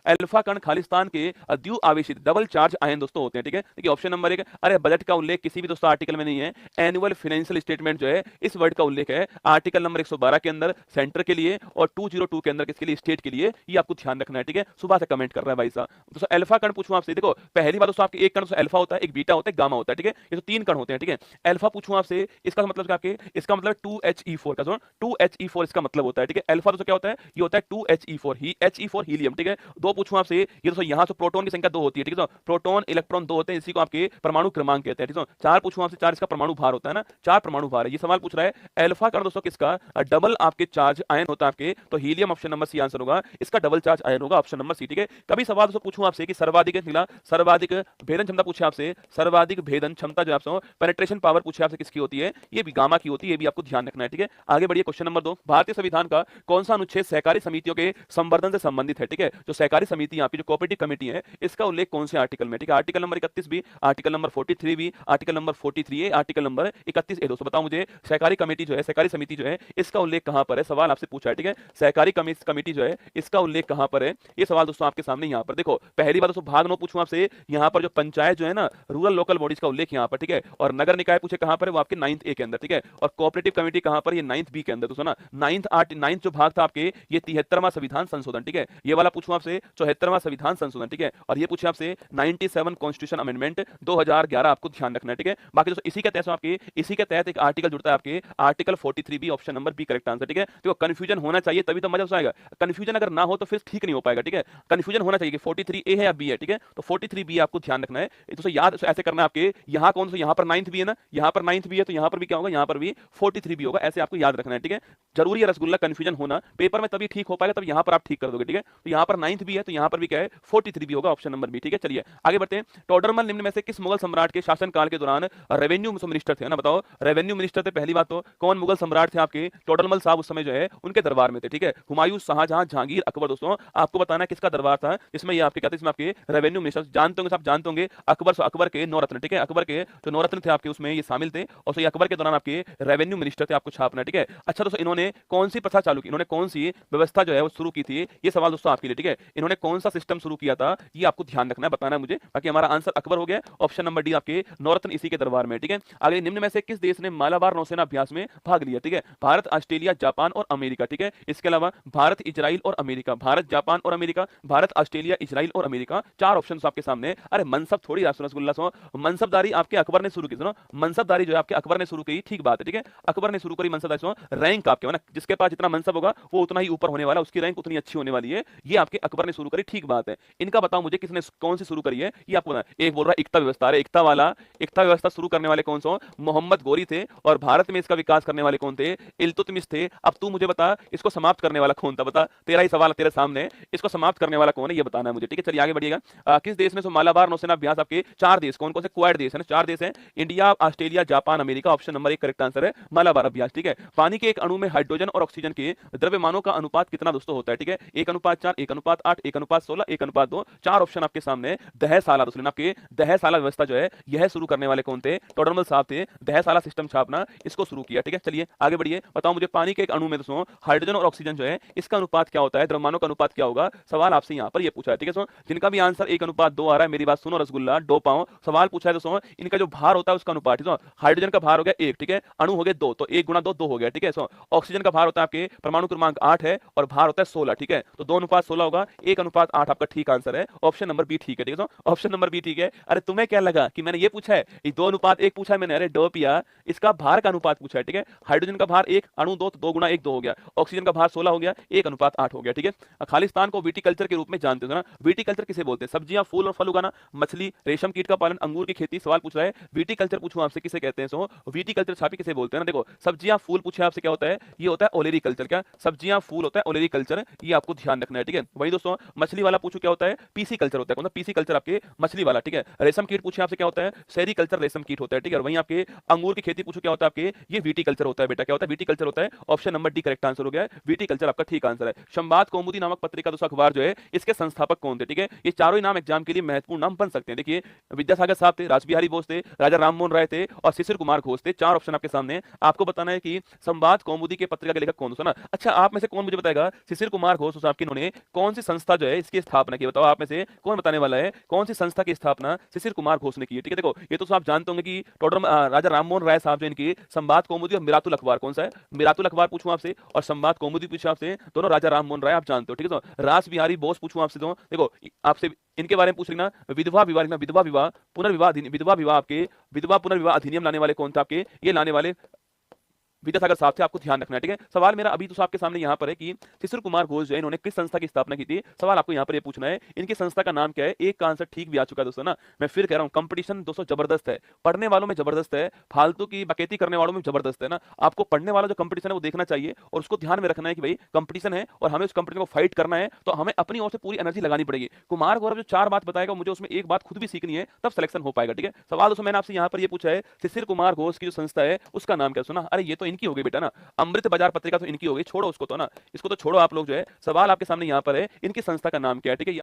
Alpha कण खालिस्तान के द्वि आवेशित डबल चार्ज आयन दोस्तों होते हैं। ठीक है, देखिए ऑप्शन नंबर 1, अरे बजट का उल्लेख किसी भी दोस्तों आर्टिकल में नहीं है। एनुअल फाइनेंशियल स्टेटमेंट जो है इस वर्ड का उल्लेख है आर्टिकल नंबर 112 के अंदर सेंटर के लिए और 202 के अंदर किसके लिए, स्टेट के लिए। ये आपको ध्यान रखना है। ठीक है, सुबह से कमेंट कर रहा है भाई साहब। दोस्तों अल्फा कण पूछूं आपसे, देखो पहली बात दोस्तों आपके एक कण अल्फा होता है, एक बीटा होता है, गामा होता है। ठीक है, ये तो 3 कण होते हैं। ठीक है, अल्फा पूछूं आपसे, इसका मतलब क्या आपके, इसका मतलब 2He4 का, सुनो 2He4 इसका मतलब होता है। ठीक है, अल्फा दोस्तों क्या होता है, ये होता है 2He4 He4 हीलियम। ठीक है, दो पूछूं आपसे, ये दोस्तों यहां से प्रोटॉन की संख्या 2 होती है। ठीक है, प्रोटॉन इलेक्ट्रॉन 2 होते हैं, इसी को आपके परमाणु क्रमांक कहते हैं। ठीक है, 4 पूछूं आपसे, 4 इसका परमाणु भार होता है ना, 4 परमाणु भार है। ये सवाल पूछ रहा है अल्फा कण दोस्तों किसका डबल आपके चार्ज आयन होता है आपके, तो helium option number C answer होगा, इसका डबल चार्ज आयन होगा ऑप्शन नंबर सी। ठीक है, कभी सवाल दोस्तों पूछूं आपसे कि सर्वाधिक मिला, सर्वाधिक भेदन क्षमता पूछे आपसे, सर्वाधिक भेदन क्षमता जो आपसे पेनिट्रेशन पावर पूछे आपसे किसकी होती है, ये भी गामा की होती है, ये भी आपको ध्यान रखना है। ठीक है, आगे बढ़िए क्वेश्चन नंबर 2, भारतीय संविधान का कौन सा अनुच्छेद सहकारी समितियों के संवर्धन से संबंधित है। ठीक है, जो सहकारी समिति आपकी जो कोऑपरेटिव कमेटी है इसका उल्लेख कौन से आर्टिकल में। ठीक है, आर्टिकल नंबर 31 भी, आर्टिकल नंबर 43 भी, आर्टिकल नंबर 43 ए, आर्टिकल नंबर 31 ए। दोस्तों बताओ मुझे सहकारी कमेटी जो है, सहकारी समिति जो है इसका उल्लेख कहां पर है, सवाल आपसे पूछा है। ठीक है, सहकारी कमेटी जो है इसका उल्लेख कहां पर है, ये सवाल दोस्तों आपके सामने यहां पर देखो। पहली बात दोस्तों भाग 9 पूछूं आपसे, यहां पर जो पंचायत जो है ना, रूरल लोकल बॉडीज का उल्लेख यहां पर। ठीक है, और नगर निकाय पूछे कहां पर है, वो आपके 9th ए के अंदर। ठीक है, और कोऑपरेटिव कमेटी कहां पर, ये 9th बी के अंदर दोस्तों ना। 9th जो भाग था आपके, ये 73वां संविधान संशोधन। ठीक है, ये वाला पूछूं आपसे 74वां संविधान संशोधन। ठीक है, और ये पूछे आपसे 97 कॉन्स्टिट्यूशन अमेंडमेंट 2011, आपको ध्यान रखना है। ठीक है, बाकी दोस्तों इसी के तहत आपके, इसी के तहत एक आर्टिकल जुड़ता है आपके, article 43 B, option number B correct answer. ठीक है, तो कंफ्यूजन होना चाहिए तभी तो मजा आएगा, कंफ्यूजन अगर ना हो तो फिर ठीक नहीं हो पाएगा। ठीक है, कंफ्यूजन होना चाहिए कि 43 ए है या बी है। ठीक है, तो 43 बी आपको ध्यान रखना है। दोस्तों याद ऐसे करना है आपके, यहां कौन सा, यहां पर 9th बी है ना, यहां पर 9th बी है, तो यहां पर भी क्या होगा, यहां पर भी 43 बी होगा, ऐसे आपको याद रखना है। ठीक है, जरूरी है रसगुल्ला कंफ्यूजन होना, पेपर में तभी ठीक हो पाएगा, तब यहां पर आप ठीक कर दोगे। ठीक है, तो यहां पर 9th बी है, तो यहां पर भी क्या है, 43 बी होगा, ऑप्शन नंबर बी। ठीक है, चलिए आगे बढ़ते हैं। टोडरमल निम्न में से किस मुगल सम्राट के शासनकाल के दौरान रेवेन्यू मिनिस्टर थे ना, बताओ रेवेन्यू मिनिस्टर थे। पहली बात तो कौन मुगल सम्राट थे आपके, टोडरमल साहब उस समय जो है उनके दरबार में थे। ठीक है, हुमायूं, शाहजहां, जहांगीर, अकबर। दोस्तों आपको बताना है किसका दरबार था, इसमें ये आपके कहते हैं, इसमें आपके रेवेन्यू मिनिस्टर जानते होंगे, सब जानते होंगे, अकबर के 9 रत्न। ठीक है, अकबर के जो 9 रत्न थे आपके उसमें ये शामिल थे, और सो ये अकबर के दौरान आपके रेवेन्यू मिनिस्टर थे, आपको छापना है। ठीक है, अच्छा दोस्तों इन्होंने कौन सी प्रथा चालू की, इन्होंने कौन सी व्यवस्था जो है वो शुरू की थी, ये सवाल दोस्तों आपके लिए। ठीक है, इन्होंने कौन सा सिस्टम शुरू किया था, ये आपको ध्यान रखना है, बताना है मुझे। बाकी हमारा आंसर अकबर हो गया, ऑप्शन नंबर डी आपके 9 रत्न इसी के दरबार में। ठीक है, आगे निम्न में से किस देश ने मालाबार नौसेना अभ्यास में भाग लिया। ठीक है, भारत, ऑस्ट्रेलिया, जापान और अमेरिका। ठीक है, इसके अलावा भारत, इजराइल और अमेरिका, भारत, जापान और अमेरिका, भारत, ऑस्ट्रेलिया, इजराइल और अमेरिका, 4 ऑप्शन आपके सामने। अरे मनसब थोड़ी रसगुल्ला सो, मनसबदारी आपके अकबर ने शुरू की, सुनो मनसबदारी जो है आपके अकबर ने शुरू की, ठीक बात है। ठीक है, अकबर ने शुरू करी मनसबदारी, सुनो रैंक आपके ना, जिसके पास जितना मनसब होगा वो उतना ही ऊपर होने वाला, उसकी रैंक उतनी अच्छी होने वाली है, ये आपके अकबर ने शुरू करी, ठीक बात है। इनका बताओ मुझे किसने कौन सी शुरू करी है, ये आपको एक बोल रहा है एकता व्यवस्था, अरे एकता व्यवस्था शुरू करने वाले कौन सो, मोहम्मद गोरी थे, और भारत में इसका विकास करने वाले कौन थे, इल्तुतमिश थे। अब तू मुझे बता इसको समाप्त करने वाला कौन था, बता, तेरा ही सवाल तेरे सामने, इसको समाप्त करने वाला कौन है ये बताना है मुझे। ठीक है, चलिए आगे बढ़िएगा। किस देश ने मालाबार नौसेना अभ्यास, आपके 4 देश कौन कौन से क्वाड देश है ना, 4 देश हैं, India, Australia, Japan, America, option number 1 correct answer है मालाबार अभ्यास। ठीक है, पानी के एक अणु में हाइड्रोजन और ऑक्सीजन के द्रव्यमानों का अनुपात कितना दोस्तों होता है। ठीक है, 1:4, 1:8, 1:16, 1:2, 4 ऑप्शन आपके सामने। दहसाला दोस्तों आपके दहसाला व्यवस्था जो है यह शुरू करने वाले कौन थे, टोडरमल साहब थे, दहसाला सिस्टम छापना इसको शुरू किया। ठीक है, चलिए आगे बढ़िए, बताओ मुझे पानी के एक अणु में दोस्तों हाइड्रोजन और ऑक्सीजन जो है इसका अनुपात क्या होता है, द्रव्यमानों का अनुपात क्या होगा, सवाल आपसे यहाँ पर ये पूछा है। ठीक है दोस्तों, जिनका भी आंसर 1:2 आ रहा है, मेरी बात सुनो रसगुल्ला, डो पाओ, सवाल पूछा है दोस्तों, इनका जो भार होता है उसका अनुपात। ठीक है, हाइड्रोजन का भार हो गया 1, ठीक है, अणु हो गए 2, तो 1 × 2 2 हो गया। ठीक है, ऑक्सीजन का भार होता है आपके परमाणु क्रमांक 8 है, और भार होता है 16। ठीक है, तो 2:16 होगा, 1:8 आपका ठीक आंसर है, ऑप्शन नंबर बी ठीक है। ठीक है, ऑप्शन नंबर बी ठीक है। अरे तुम्हें क्या लगा कि मैंने ये पूछा है, 2:1 पूछा है मैंने, अरे डो पिया, इसका भार का अनुपात पूछा है। ठीक है, हाइड्रोजन का भार 1, अणु 2, तो 2 × 1 2 हो गया, ऑक्सीजन का भार 16 हो गया, 1:8 हो गया। ठीक है, खालिस्तान को विटीकल्चर के रूप में जानते हो ना, विटीकल्चर किसे बोलते हैं, सब्जियां, फूल और फल उगाना, मछली, रेशम कीट का पालन, अंगूर की खेती, सवाल पूछ रहा है विटीकल्चर पूछूं आपसे किसे कहते हैं, सो विटीकल्चर छापी किसे बोलते हैं ना। देखो सब्जियां फूल पूछे आपसे क्या होता है, ये होता है ओलेरी कल्चर, क्या सब्जियां फूल होता है ओलेरी कल्चर, ये आपको ध्यान रखना है। ठीक है, वही दोस्तों मछली वाला पूछो क्या होता है, पीसी कल्चर होता है, कौन सा पीसी कल्चर आपके मछली वाला। ठीक है, रेशम कीट पूछे आपसे क्या होता है, सेरी कल्चर रेशम कीट होता है। ठीक है, वहीं आपके अंगूर की खेती पूछो क्या होता है आपके, ये विटीकल्चर होता है बेटा, क्या होता है विटीकल्चर होता है, option number D correct answer हो गया, विटीकल्चर आपका ठीक आंसर है। संवाद कौमुदी नामक पत्रिका दोस्तों अखबार जो है इसके संस्थापक कौन थे। ठीक है, ये चारों ही नाम एग्जाम के लिए महत्वपूर्ण नाम बन सकते हैं। देखिए विद्यासागर साहब थे, रासबिहारी बोस थे, राजा राममोहन राय थे, और शिशिर कुमार घोष थे, 4 ऑप्शन आपके सामने। आपको बताना है कि संवाद कौमुदी के पत्रिका के लेखक कौन था ना। अच्छा आप में से कौन मुझे बताएगा शिशिर कुमार घोष साहब की इन्होंने कौन सी संस्था संस्था जो है इसकी स्थापना की? बताओ आप में से कौन बताने वाला है कौन सी संस्था की स्थापना शिशिर कुमार घोष ने की है? ठीक है, देखो ये तो आप जानते होंगे कि राजा राममोहन राय साहब जो इनकी संवाद कौमुदी और मिरातुल अखबार, कौन सा है? मिरातुल अखबार पूछूं आपसे और संवाद कौमुदी पूछूं आपसे, दोनों राजा राममोहन राय आप जानते हो। ठीक है, तो रास बिहारी बोस पूछूं आपसे तो देखो आपसे इनके बारे में पूछ लेना। विधवा विवाह लिखना, विधवा विवाह पुनर्विवाह विधवा विवाह आपके विधवा पुनर्विवाह अधिनियम लाने वाले कौन थे आपके? ये लाने वाले विद्यासागर साहब थे, आपको ध्यान रखना है। ठीक है, सवाल मेरा अभी तो आपके सामने यहाँ पर है कि शिशिर कुमार घोष जो है इन्होंने किस संस्था की स्थापना की थी? सवाल आपको यहाँ पर ये पूछना है, इनकी संस्था का नाम क्या है? एक का आंसर ठीक भी आ चुका है दोस्तों ना। मैं फिर कह रहा हूँ कंपटीशन दोस्तों जबरदस्त है, पढ़ने वालों में जबरदस्त है, फालतू की बकैती करने वालों में जबरदस्त है ना। आपको पढ़ने वाला जो कंपटीशन है वो देखना चाहिए और उसको ध्यान में रखना है कि भाई कंपटीशन है और हमें उस कंपटीशन को फाइट करना है, तो हमें अपनी ओर से पूरी एनर्जी लगानी पड़ेगी। कुमार गौरव जो 4 बात बताएगा मुझे उसमें एक बात खुद भी सीखनी है, तब सिलेक्शन हो पाएगा। ठीक है, सवाल दोस्तों मैंने आपसे यहाँ पर ये पूछा है शिशिर कुमार घोष की जो संस्था है उसका नाम क्या? सुना, अरे ये तो इनकी हो गई बेटा ना, अमृत बाजार पत्रिका तो इनकी हो गई, छोड़ो उसको तो ना, इसको तो छोड़ो आप लोग जो है। सवाल आपके सामने यहाँ पर है इनकी संस्था का नाम क्या है? ठीक है,